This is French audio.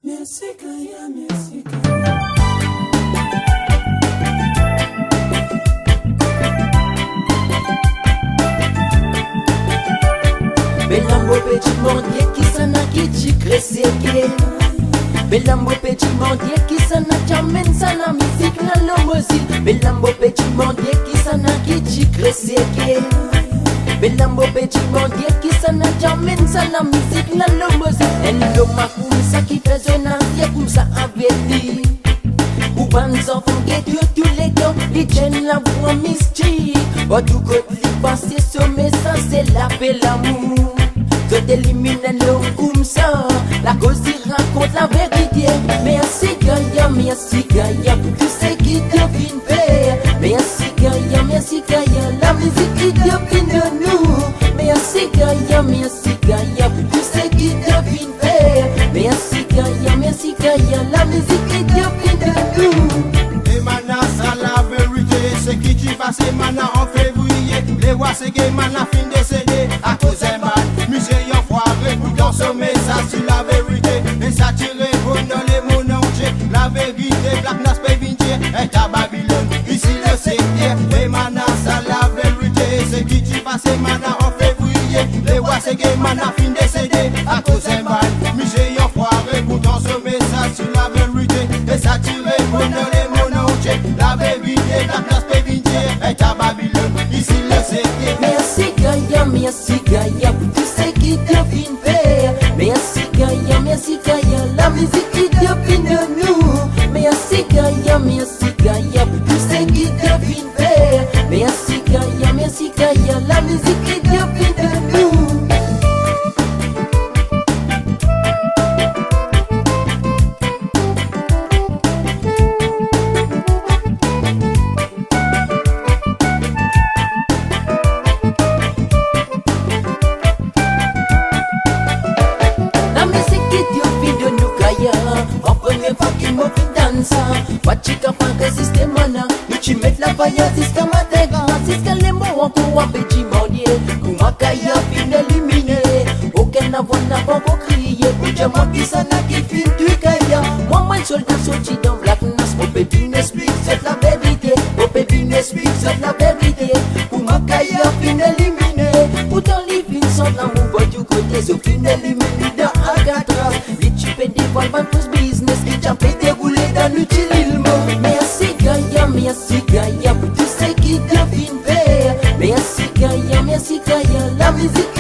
Merci Kaya, merci Kaya. Belambo petit mondier qui s'en a qui t'y cresse. Belambo petit mondier qui s'en a qui amène ça la musique dans le mozil. Belambo petit mondier qui s'en a qui t'y cresse. Belambo petit mondier qui s'en a qui amène ça la musique dans le mozil. Et l'homme a comme ça qui fait un ancien comme ça avec lui. Ou ban enfants qui tuent tous les temps, les jeunes la voix mystique. Au tout côté passer sur message c'est la paix l'amour. Que t'élimines l'homme comme ça, la cause il raconte la vérité. Merci Gaïa, pour tout ce qui devine faire. Merci Gaïa, la musique qui devine de nous. Merci Gaïa, pour tout ce qui devine faire. Merci Gaïa, la musique qui devine de nous. Et maintenant ça la vérité, ce qui t'y passe maintenant en février. Les rois c'est que maintenant fin décédé à cause d'un mal. Musée yon foiré pour dans ce message sur la vérité. Et ça tire bon dans les mononges. La vérité, Black Nas Pévintier est à Babylone, ici le secteur. Et maintenant ça la vérité, ce qui t'y passe maintenant en février. Les rois c'est que maintenant fin décédé à cause d'un mal. Musée yon foiré pour dans ce message sur la vérité. Et ça tire bon dans les mononges. La vérité, Black Nas Pévintier est à Babylone, ici le secteur. Merci Gaïa, pour tout ce qui devine faire. Merci Gaïa, la musique qui devine de nous. Merci Gaïa, pour tout ce qui devine faire. Merci Gaïa, la musique qui devine de nous. Wachika panka sistemana Nuchimet la faya siska matega Siska lemo wako wapechi mondie Kumakaya fin éliminer Aucun avant n'a pas crié Kuja mokisa na ki fin tu kaya Moi soldat sorti dans Black Nas Mon baby n'explique c'est la vérité Mon baby n'explique c'est la vérité Kumakaya fin éliminer Pourtant les fins sont l'amour du côté So fin éliminer dans Alcatraz Les chipés des voiles van tous business Qui champé déroulé dans l'utile Merci Gaïa, pour tout ce qui devine faire. Merci Gaïa, la musique